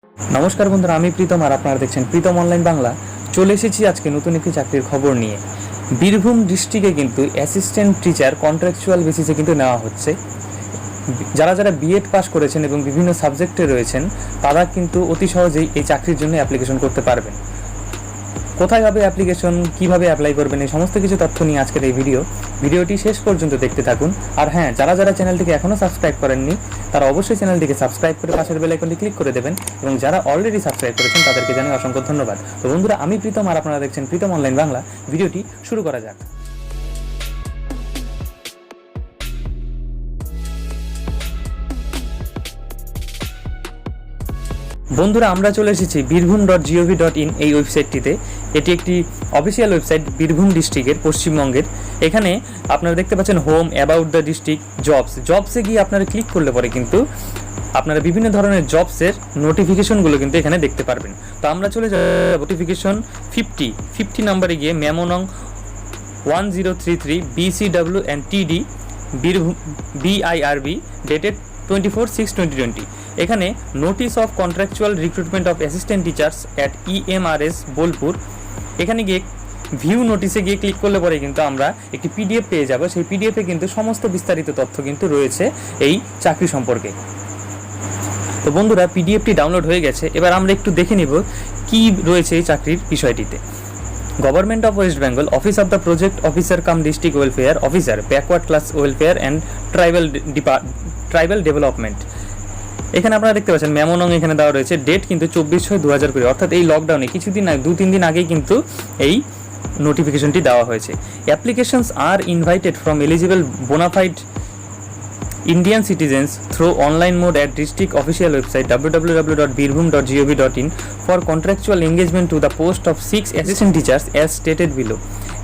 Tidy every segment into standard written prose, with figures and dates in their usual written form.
নমস্কার বন্ধুরা, আমি প্রীতম আর আপনারা দেখছেন প্রীতম অনলাইন বাংলা। চলে এসেছি আজকে নতুন একটি চাকরির খবর নিয়ে। বীরভূম ডিস্ট্রিক্টে কিন্তু অ্যাসিস্ট্যান্ট টিচার কন্ট্রাকচুয়াল বেসিসে কিন্তু নেওয়া হচ্ছে। যারা যারা বিএড পাস করেছেন এবং বিভিন্ন সাবজেক্টে রয়েছেন তারা কিন্তু অতি সহজেই এই চাকরির জন্য অ্যাপ্লিকেশন করতে পারবেন। কোথায় হবে অ্যাপ্লিকেশন, কিভাবে অ্যাপ্লাই করবেন, এই সমস্ত কিছু তথ্য নিয়ে আজকের এই ভিডিওটি শেষ পর্যন্ত দেখতে থাকুন। আর হ্যাঁ, যারা যারা চ্যানেলটিকে এখনও সাবস্ক্রাইব করেননি তারা অবশ্যই চ্যানেলটিকে সাবস্ক্রাইব করে পাশের বেল আইকনটি ক্লিক করে দেবেন, এবং যারা অলরেডি সাবস্ক্রাইব করেছেন তাদেরকে জানাই অসংখ্য ধন্যবাদ। তো বন্ধুরা, আমি প্রীতম আর আপনারা দেখছেন প্রীতম অনলাইন বাংলা। ভিডিওটি শুরু করা যাক। বন্ধুরা, আমরা চলে এসেছি birbhum.gov.in এই ওয়েবসাইটটিতে। এটি একটি অফিসিয়াল ওয়েবসাইট বীরভূম ডিস্ট্রিক্টের, পশ্চিমবঙ্গের। এখানে আপনারা দেখতে পাচ্ছেন হোম, অ্যাবাউট দ্য ডিস্ট্রিক্ট, জবসে গিয়ে আপনারা ক্লিক করলে পরে কিন্তু আপনারা বিভিন্ন ধরনের জবসের নোটিফিকেশনগুলো কিন্তু এখানে দেখতে পারবেন। তো আমরা চলে যাব নোটিফিকেশন 50 নাম্বারে গিয়ে মেমো নং 1033 BCW and TD Birbhum BIRB dated 24/6/2020। এখানে notice of contractual recruitment of assistant teachers at EMRS Bolpur. এখানে গিয়ে ভিউ নোটিসে গিয়ে ক্লিক করলে পরে কিন্তু আমরা একটি PDF পেয়ে যাব। সেই PDFে কিন্তু সমস্ত বিস্তারিত তথ্য কিন্তু রয়েছে এই চাকরি সম্পর্কে। তো বন্ধুরা, PDFটি ডাউনলোড হয়ে গেছে। এবার আমরা একটু দেখে নিব কি রয়েছে এই চাকরির বিষয়টিতে। Government of West Bengal, office of the project officer come district welfare officer, backward class welfare and tribal development. এখানে আপনারা দেখতে পাচ্ছেন মেমো নং এখানে দেওয়া রয়েছে। ডেট কিন্তু 24/6/2020, অর্থাৎ এই লকডাউনে কিছুদিন আগে 2-3 দিন আগেই কিন্তু এই নোটিফিকেশনটি দেওয়া হয়েছে। Applications are invited from eligible bonafide Indian citizens through online mode at district official website www.birbhum.gov.in for contractual engagement to the post of 6 assistant teachers as stated below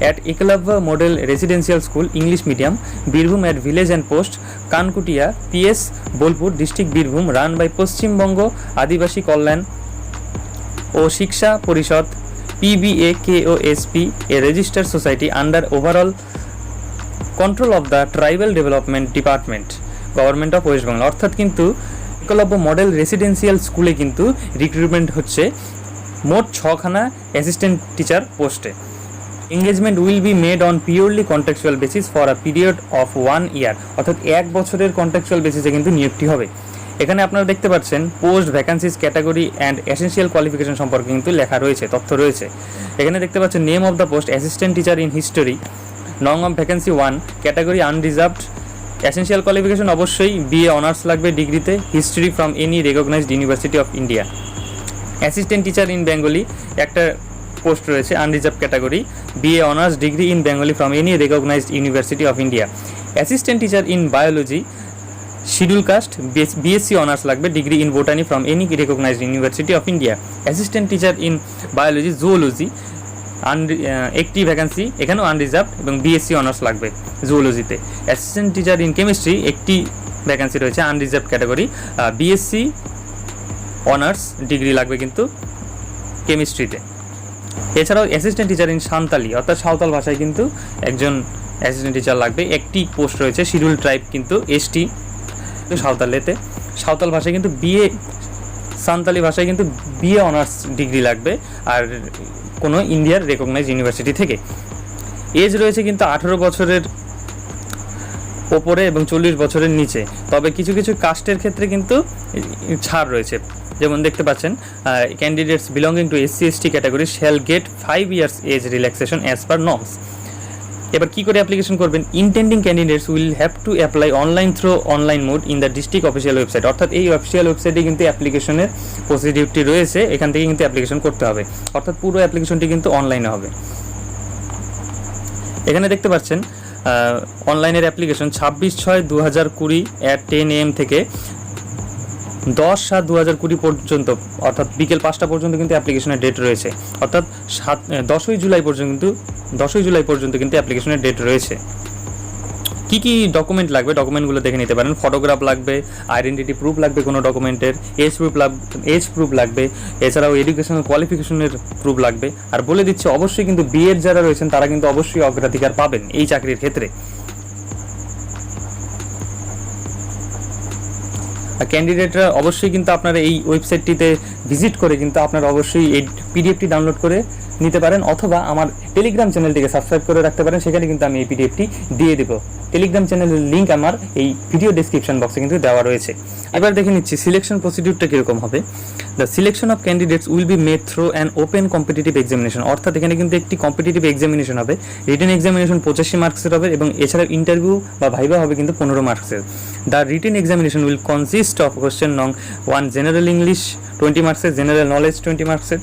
at Eklavya Model Residential School English Medium Birbhum at Village and Post Kankutia PS Bolpur District Birbhum run by Paschim Bongo Adivasi Kalyan o Shiksha Porishad PBAKOSP, a registered society under overall control of the Tribal Development Department, government of West Bengal. অর্থাৎ কিন্তু Eklavya model residential স্কুলে কিন্তু recruitment হচ্ছে মোট 6খানা assistant teacher পোস্টে। Engagement will be made on purely contractual basis for a period of 1 year, অর্থাৎ 1 বছরের contractual বেসিসে কিন্তু নিয়োগটি হবে। এখানে আপনারা দেখতে পাচ্ছেন post, vacancies, category and essential qualification সম্পর্কে কিন্তু লেখা রয়েছে, তথ্য রয়েছে। এখানে দেখতে পাচ্ছেন name of the post assistant teacher in history, no of vacancy 1, category unreserved, essential qualification অবশ্যই BA অনার্স লাগবে ডিগ্রিতে, history from any recognised university of India. Assistant teacher in Bengali একটা পোস্ট রয়েছে, unreserved category, BA honours degree in Bengali from any recognised university of India. Assistant teacher in biology schedule caste, BSc honours লাগবে, degree in botany from any recognised university of India. Assistant teacher in biology zoology একটি vacancy, এখানেও unreserved এবং BSc honours লাগবে জুওলজিতে। Assistant teacher in chemistry একটি vacancy রয়েছে, unreserved category, BSc honours degree লাগবে কিন্তু কেমিস্ট্রিতে। এছাড়াও অ্যাসিস্ট্যান্ট টিচার ইন সাঁওতালি, অর্থাৎ সাঁওতাল ভাষায় কিন্তু একজন অ্যাসিস্ট্যান্ট টিচার লাগবে। একটি পোস্ট রয়েছে শিডিউল ট্রাইব কিন্তু ST সাঁওতাল ভাষায় কিন্তু সাঁওতালি ভাষায় কিন্তু BA অনার্স ডিগ্রি লাগবে, আর কোনো ইন্ডিয়ার রেকগনাইজড ইউনিভার্সিটি থেকে। এজ রয়েছে কিন্তু 18 বছরের ওপরে এবং 40 বছরের নিচে। তবে কিছু কিছু কাস্টের ক্ষেত্রে কিন্তু ছাড় রয়েছে, যেমন দেখতে পাচ্ছেন candidates belonging to SC/ST category shall get 5 years age relaxation as per norms. এবার কী করে অ্যাপ্লিকেশন করবেন? Intending candidates will have to apply online through online mode in the district official website, অর্থাৎ এই অফিসিয়াল ওয়েবসাইটে কিন্তু অ্যাপ্লিকেশনের প্রসিডিউরটি রয়েছে, এখান থেকে কিন্তু অ্যাপ্লিকেশন করতে হবে, অর্থাৎ পুরো অ্যাপ্লিকেশনটি কিন্তু অনলাইনে হবে। এখানে দেখতে পাচ্ছেন অনলাইনের অ্যাপ্লিকেশন 26/6/2020 at 10 AM থেকে 10/7/2020 পর্যন্ত, অর্থাৎ বিকেল 5টা পর্যন্ত কিন্তু অ্যাপ্লিকেশনের ডেট রয়েছে, অর্থাৎ 10ই জুলাই পর্যন্ত কিন্তু অ্যাপ্লিকেশনের ডেট রয়েছে। কী কী ডকুমেন্ট লাগবে, ডকুমেন্টগুলো দেখে নিতে পারেন। ফটোগ্রাফ লাগবে, আইডেন্টিটি প্রুফ লাগবে কোনো ডকুমেন্টের, এজ প্রুফ লাগবে, এছাড়াও এডুকেশনাল কোয়ালিফিকেশনের প্রুফ লাগবে। আর বলে দিচ্ছি, অবশ্যই কিন্তু BEd যারা রয়েছেন তারা কিন্তু অবশ্যই অগ্রাধিকার পাবেন এই চাকরির ক্ষেত্রে। আর ক্যান্ডিডেটরা অবশ্যই কিন্তু আপনারা এই ওয়েবসাইটটিতে ভিজিট করে কিন্তু আপনারা অবশ্যই এই পিডিএফটি ডাউনলোড করে নিতে পারেন, অথবা আমার টেলিগ্রাম চ্যানেলটিকে সাবস্ক্রাইব করে রাখতে পারেন, সেখানে কিন্তু আমি এই পিডিএফটি দিয়ে দেবো। টেলিগ্রাম চ্যানেলের লিঙ্ক আমার এই ভিডিও ডেসক্রিপশন বক্সে কিন্তু দেওয়া রয়েছে। এবার দেখে নিচ্ছি সিলেকশন প্রসিডিউরটা কীরকম হবে। The selection of candidates will be made through an open competitive examination, অর্থাৎ এখানে কিন্তু একটি কম্পিটিটিভ এক্সামিনেশন হবে। রিটেন এক্সামিনেশন 85 মার্কসের হবে এবং এছাড়াও ইন্টারভিউ বা ভাইভা হবে কিন্তু 15 মার্কসের। The written examination will consist of question নং 1 জেনারেল ইংলিশ 20 মার্কসের, জেনারেল নলেজ 20 মার্কসের,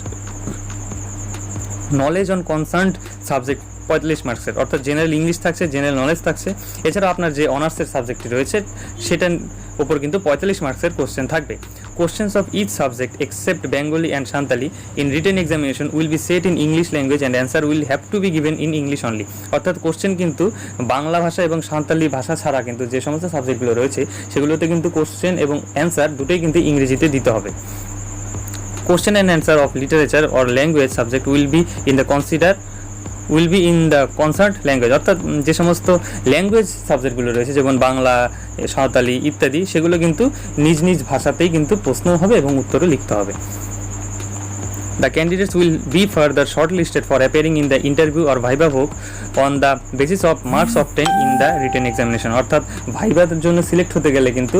নলেজ অন কনসার্নড সাবজেক্ট 45 মার্কসের, অর্থাৎ জেনারেল ইংলিশ থাকছে, জেনারেল নলেজ থাকছে, এছাড়াও আপনার যে অনার্সের সাবজেক্টটি রয়েছে সেটার উপর কিন্তু 45 মার্কসের কোশ্চেন থাকবে। Questions of each subject except Bengali and Santali in written examination will be set in English language and answer will have to be given in English only, অর্থাৎ কোশ্চেন কিন্তু বাংলা ভাষা এবং সাঁওতালি ভাষা ছাড়া কিন্তু যে সমস্ত সাবজেক্টগুলো রয়েছে সেগুলোতে কিন্তু কোশ্চেন এবং অ্যান্সার দুটোই কিন্তু ইংরেজিতে দিতে হবে। Question and answer of literature or language subject will be in the concerned language, অর্থাৎ যে সমস্ত ল্যাঙ্গুয়েজ সাবজেক্টগুলো রয়েছে যেমন বাংলা, সাঁওতালি ইত্যাদি, সেগুলো কিন্তু নিজ নিজ ভাষাতেই কিন্তু প্রশ্ন হবে এবং উত্তরও লিখতে হবে। The candidates will be further shortlisted for appearing in the interview or viva voc on the basis of marks obtained in the written examination, অর্থাৎ ভাইবার জন্য সিলেক্ট হতে গেলে কিন্তু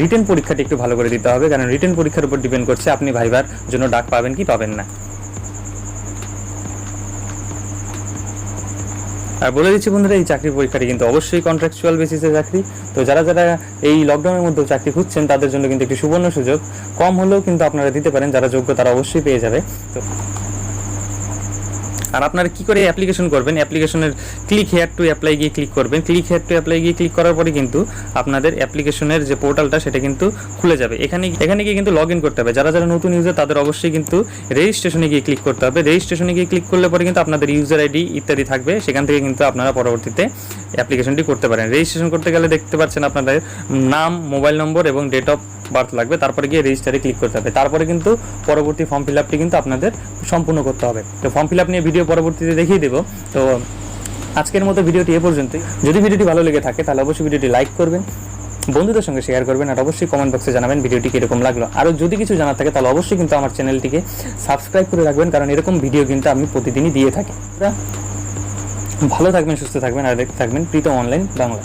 রিটেন পরীক্ষাটি একটু ভালো করে দিতে হবে, কারণ রিটেন পরীক্ষার উপর ডিপেন্ড করছে আপনি ভাইবার জন্য ডাক পাবেন কি পাবেন না। আর বলে দিচ্ছি বন্ধুরা, এই চাকরির পরীক্ষাটি কিন্তু অবশ্যই কন্ট্রাকচুয়াল বেসিসে চাকরি। তো যারা যারা এই লকডাউনের মধ্যে চাকরি খুঁজছেন তাদের জন্য কিন্তু একটি সুবর্ণ সুযোগ, কম হলেও কিন্তু আপনারা দিতে পারেন, যারা যোগ্য তারা অবশ্যই পেয়ে যাবে। তো আর আপনারা কী করে অ্যাপ্লিকেশন করবেন, অ্যাপ্লিকেশনের ক্লিক হেয়ার টু অ্যাপ্লাই গিয়ে ক্লিক করবেন। ক্লিক হেয়ার টু অ্যাপ্লাই গিয়ে ক্লিক করার পরে কিন্তু আপনাদের অ্যাপ্লিকেশনের যে পোর্টালটা সেটা কিন্তু খুলে যাবে। এখানে গিয়ে কিন্তু লগ ইন করতে হবে। যারা যারা নতুন ইউজার তাদের অবশ্যই কিন্তু রেজিস্ট্রেশনে গিয়ে ক্লিক করতে হবে। রেজিস্ট্রেশনে গিয়ে ক্লিক করলে পরে কিন্তু আপনাদের ইউজার আইডি ইত্যাদি থাকবে, সেখান থেকে কিন্তু আপনারা পরবর্তীতে অ্যাপ্লিকেশনটি করতে পারেন। রেজিস্ট্রেশন করতে গেলে দেখতে পাচ্ছেন আপনাদের নাম, মোবাইল নম্বর এবং ডেট অফ বার্থ লাগবে, তারপরে গিয়ে রেজিস্টারে ক্লিক করতে হবে। তারপরে কিন্তু পরবর্তী ফর্ম ফিল আপটি কিন্তু আপনাদের সম্পূর্ণ করতে হবে। তো ফর্ম ফিল আপ নিয়ে ভিডিও পরবর্তীতে দেখিয়ে দেবো। তো আজকের মতো ভিডিওটি এ পর্যন্তই। যদি ভিডিওটি ভালো লেগে থাকে তাহলে অবশ্যই ভিডিওটি লাইক করবেন, বন্ধুদের সঙ্গে শেয়ার করবেন, আর অবশ্যই কমেন্ট বক্সে জানাবেন ভিডিওটি কীরকম লাগলো। আরও যদি কিছু জানার থাকে তাহলে অবশ্যই কিন্তু আমার চ্যানেলটিকে সাবস্ক্রাইব করে রাখবেন, কারণ এরকম ভিডিও কিন্তু আমি প্রতিদিনই দিয়ে থাকি। ভালো থাকবেন, সুস্থ থাকবেন, আর দেখতে থাকবেন প্রীতম অনলাইন বাংলা।